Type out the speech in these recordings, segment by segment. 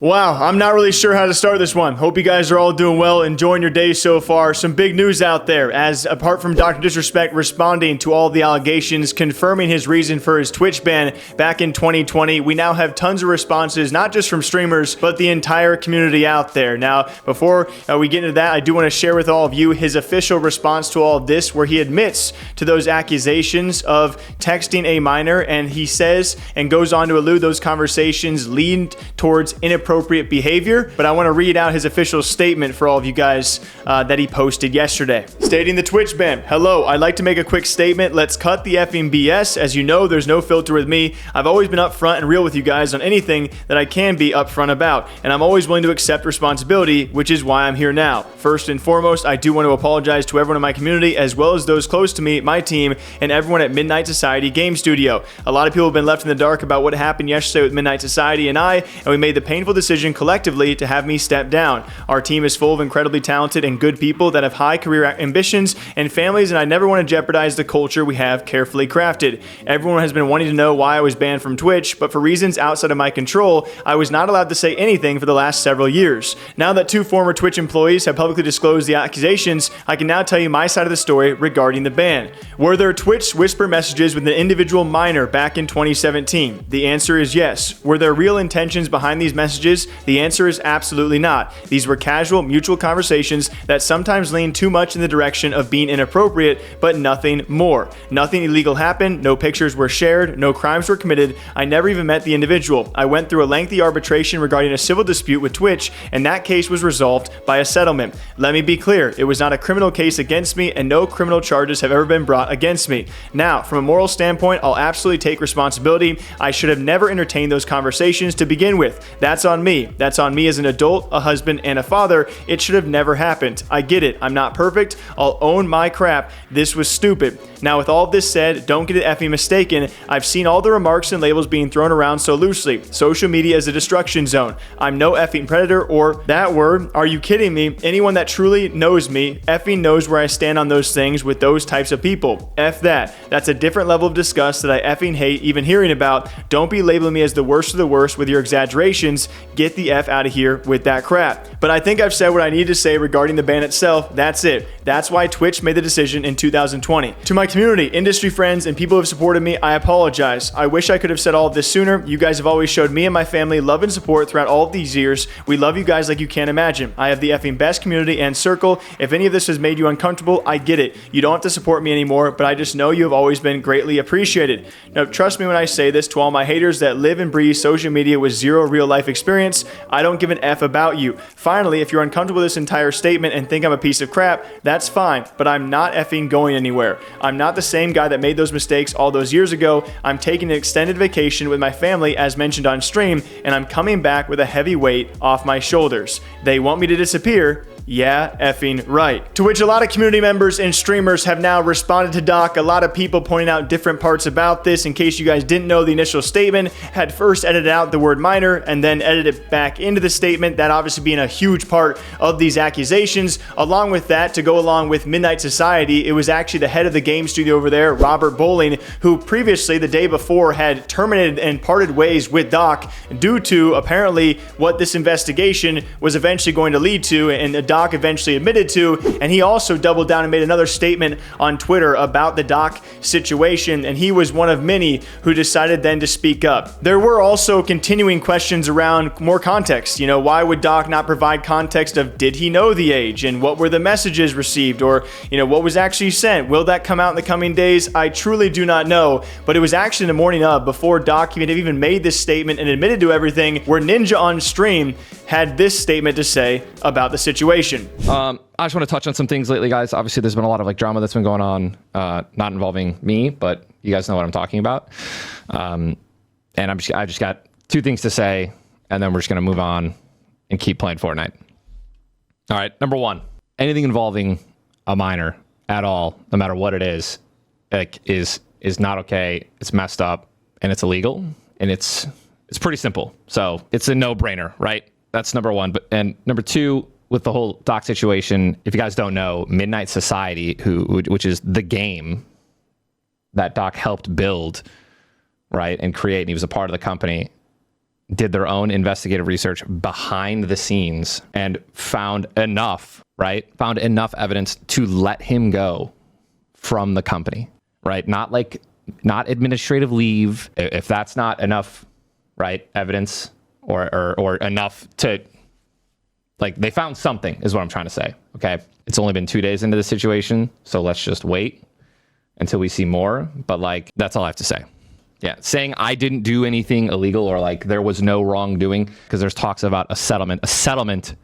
Wow, I'm not really sure how to start this one. Hope you guys are all doing well, enjoying your day so far. Some big news out there, as apart from DrDisrespect responding to all the allegations, confirming his reason for his Twitch ban back in 2020, we now have tons of responses, not just from streamers, but the entire community out there. Now, before we get into that, I do want to share with all of you his official response to all of this, where he admits to those accusations of texting a minor, and he says and goes on to allude those conversations lead towards inappropriate behavior. But I want to read out his official statement for all of you guys that he posted yesterday. Stating the Twitch ban. Hello, I'd like to make a quick statement. Let's cut the effing BS. As you know, there's no filter with me. I've always been upfront and real with you guys on anything that I can be upfront about, and I'm always willing to accept responsibility, which is why I'm here now. First and foremost, I do want to apologize to everyone in my community, as well as those close to me, my team, and everyone at Midnight Society Game Studio. A lot of people have been left in the dark about what happened yesterday with Midnight Society and we made the painful decision collectively to have me step down. Our team is full of incredibly talented and good people that have high career ambitions and families, and I never want to jeopardize the culture we have carefully crafted. Everyone has been wanting to know why I was banned from Twitch, but for reasons outside of my control, I was not allowed to say anything for the last several years. Now that two former Twitch employees have publicly disclosed the accusations, I can now tell you my side of the story regarding the ban. Were there Twitch whisper messages with an individual minor back in 2017? The answer is yes. Were there real intentions behind these messages? The answer is absolutely not. These were casual, mutual conversations that sometimes lean too much in the direction of being inappropriate, but nothing more. Nothing illegal happened, no pictures were shared, no crimes were committed. I never even met the individual. I went through a lengthy arbitration regarding a civil dispute with Twitch, and that case was resolved by a settlement. Let me be clear, it was not a criminal case against me, and no criminal charges have ever been brought against me. Now, from a moral standpoint, I'll absolutely take responsibility. I should have never entertained those conversations to begin with. That's on me. That's on me as an adult, a husband, and a father. It should have never happened. I get it. I'm not perfect. I'll own my crap. This was stupid. Now, with all of this said, don't get it effing mistaken. I've seen all the remarks and labels being thrown around so loosely. Social media is a destruction zone. I'm no effing predator or that word. Are you kidding me? Anyone that truly knows me effing knows where I stand on those things with those types of people. F that. That's a different level of disgust that I effing hate even hearing about. Don't be labeling me as the worst of the worst with your exaggerations. Get the F out of here with that crap. But I think I've said what I need to say regarding the ban itself. That's it. That's why Twitch made the decision in 2020. To my community, industry friends, and people who have supported me, I apologize. I wish I could have said all of this sooner. You guys have always showed me and my family love and support throughout all of these years. We love you guys like you can't imagine. I have the effing best community and circle. If any of this has made you uncomfortable, I get it. You don't have to support me anymore, but I just know you have always been greatly appreciated. Now, trust me when I say this to all my haters that live and breathe social media with zero real life experience. I don't give an F about you. Finally, if you're uncomfortable with this entire statement and think I'm a piece of crap, that's fine, but I'm not effing going anywhere. I'm not the same guy that made those mistakes all those years ago. I'm taking an extended vacation with my family as mentioned on stream, and I'm coming back with a heavy weight off my shoulders. They want me to disappear. Yeah, effing right. To which a lot of community members and streamers have now responded to Doc. A lot of people pointing out different parts about this. In case you guys didn't know, the initial statement had first edited out the word minor and then edited it back into the statement. That obviously being a huge part of these accusations. Along with that, to go along with Midnight Society, it was actually the head of the game studio over there, Robert Bowling, who previously, the day before, had terminated and parted ways with Doc due to apparently what this investigation was eventually going to lead to, and Doc eventually admitted to. And he also doubled down and made another statement on Twitter about the Doc situation, and he was one of many who decided then to speak up. There were also continuing questions around more context. You know, why would Doc not provide context of did he know the age and what were the messages received, or what was actually sent? Will that come out in the coming days? I truly do not know, but it was actually in the morning of, before Doc even made this statement and admitted to everything, where Ninja on stream had this statement to say about the situation. I just want to touch on some things lately, guys. Obviously, there's been a lot of drama that's been going on, not involving me, but you guys know what I'm talking about. And I just got two things to say, and then we're just going to move on and keep playing Fortnite. All right, number one, anything involving a minor at all, no matter what it is not okay. It's messed up, and it's illegal, and it's pretty simple. So it's a no-brainer, right? That's number one. And number two, with the whole Doc situation, if you guys don't know, Midnight Society, which is the game that Doc helped build, right, and create, and he was a part of the company, did their own investigative research behind the scenes and found enough, right? Found enough evidence to let him go from the company, right? Not administrative leave. If that's not enough, right? Evidence or enough to, like, they found something is what I'm trying to say. Okay. It's only been 2 days into the situation. So let's just wait until we see more. But like, that's all I have to say. Yeah. Saying I didn't do anything illegal or like there was no wrongdoing, because there's talks about a settlement. A settlement,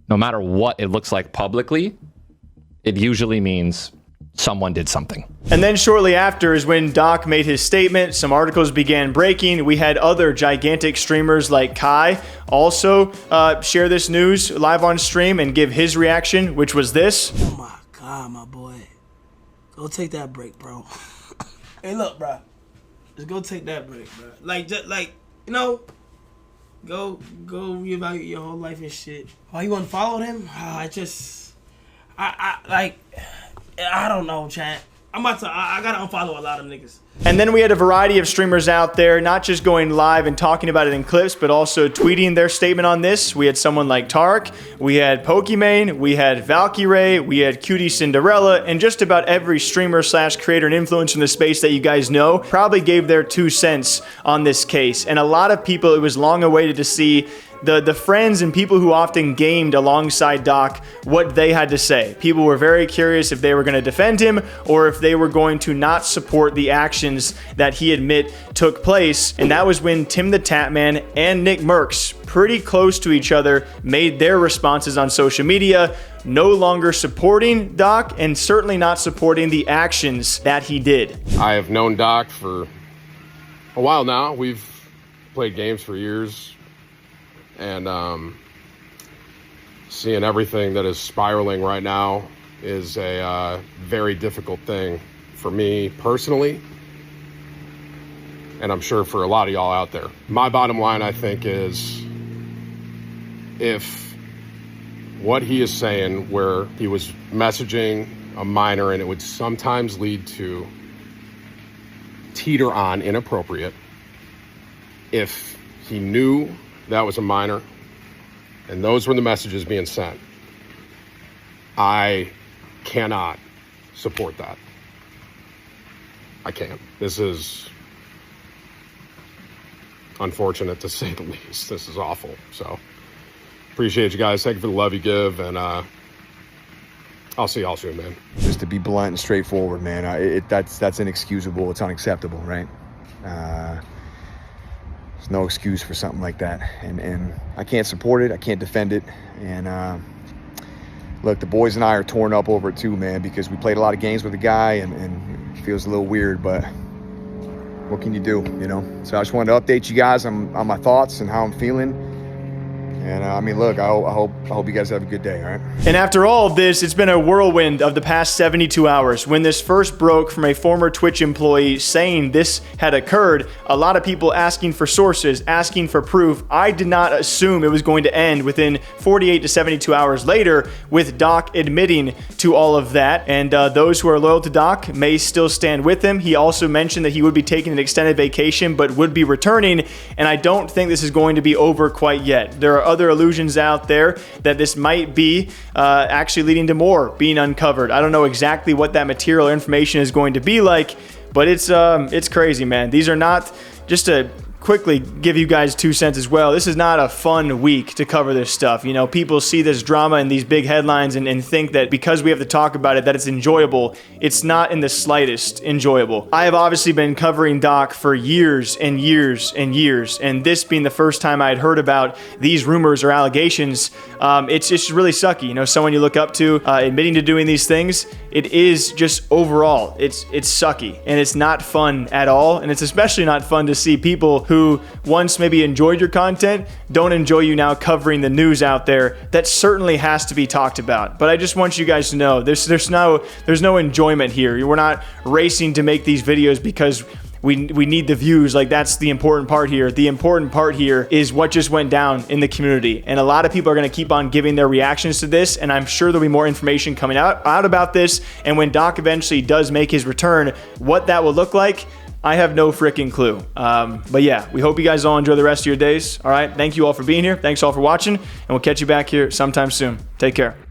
no matter what it looks like publicly, it usually means someone did something. And then shortly after is when Doc made his statement. Some articles began breaking. We had other gigantic streamers like Kai also share this news live on stream and give his reaction, which was this. Oh my God, my boy. Go take that break, bro. Hey, look, bro. Just go take that break, bro. Like, just like, you know, go reevaluate your whole life and shit. Why you unfollowed him? I don't know, chat. I gotta unfollow a lot of niggas. And then we had a variety of streamers out there, not just going live and talking about it in clips, but also tweeting their statement on this. We had someone like Tark, we had Pokimane, we had Valkyrae, we had Cutie Cinderella, and just about every streamer / creator and influencer in the space that you guys know probably gave their 2 cents on this case. And a lot of people, it was long awaited to see the friends and people who often gamed alongside Doc, what they had to say. People were very curious if they were going to defend him or if they were going to not support the actions that he admit took place. And that was when TimTheTatman and Nickmercs, pretty close to each other, made their responses on social media, no longer supporting Doc and certainly not supporting the actions that he did. I have known Doc for a while now. We've played games for years. And seeing everything that is spiraling right now is a very difficult thing for me personally, and I'm sure for a lot of y'all out there. My bottom line, I think, is if what he is saying, where he was messaging a minor and it would sometimes lead to teeter on inappropriate, if he knew that was a minor and those were the messages being sent, I cannot support that. I can't. This is unfortunate to say the least. This is awful. So appreciate you guys. Thank you for the love you give, and I'll see y'all soon, man. Just to be blunt and straightforward, man, that's inexcusable. It's unacceptable, right? There's no excuse for something like that, and I can't support it. I can't defend it. And look, the boys and I are torn up over it too, man, because we played a lot of games with the guy, and it feels a little weird, but what can you do, you know? So I just wanted to update you guys on my thoughts and how I'm feeling. And I mean, look, I hope you guys have a good day, all right? And after all of this, it's been a whirlwind of the past 72 hours. When this first broke from a former Twitch employee saying this had occurred, a lot of people asking for sources, asking for proof. I did not assume it was going to end within 48 to 72 hours later with Doc admitting to all of that. And those who are loyal to Doc may still stand with him. He also mentioned that he would be taking an extended vacation, but would be returning. And I don't think this is going to be over quite yet. There are other illusions out there that this might be actually leading to more being uncovered. I don't know exactly what that material or information is going to be like, but it's crazy, man. These are not, just to quickly give you guys 2 cents as well, this is not a fun week to cover this stuff. You know, people see this drama and these big headlines and think that because we have to talk about it that it's enjoyable. It's not in the slightest enjoyable. I have obviously been covering Doc for years and years and years, and this being the first time I had heard about these rumors or allegations, it's just really sucky. You know, someone you look up to admitting to doing these things, it is just overall, it's sucky, and it's not fun at all, and it's especially not fun to see people who once maybe enjoyed your content don't enjoy you now covering the news out there that certainly has to be talked about. But I just want you guys to know there's no enjoyment here. We're not racing to make these videos because we need the views. Like, that's the important part here. The important part here is what just went down in the community. And a lot of people are going to keep on giving their reactions to this, and I'm sure there'll be more information coming out about this. And when Doc eventually does make his return, what that will look like, I have no freaking clue. But yeah, we hope you guys all enjoy the rest of your days. All right. Thank you all for being here. Thanks all for watching. And we'll catch you back here sometime soon. Take care.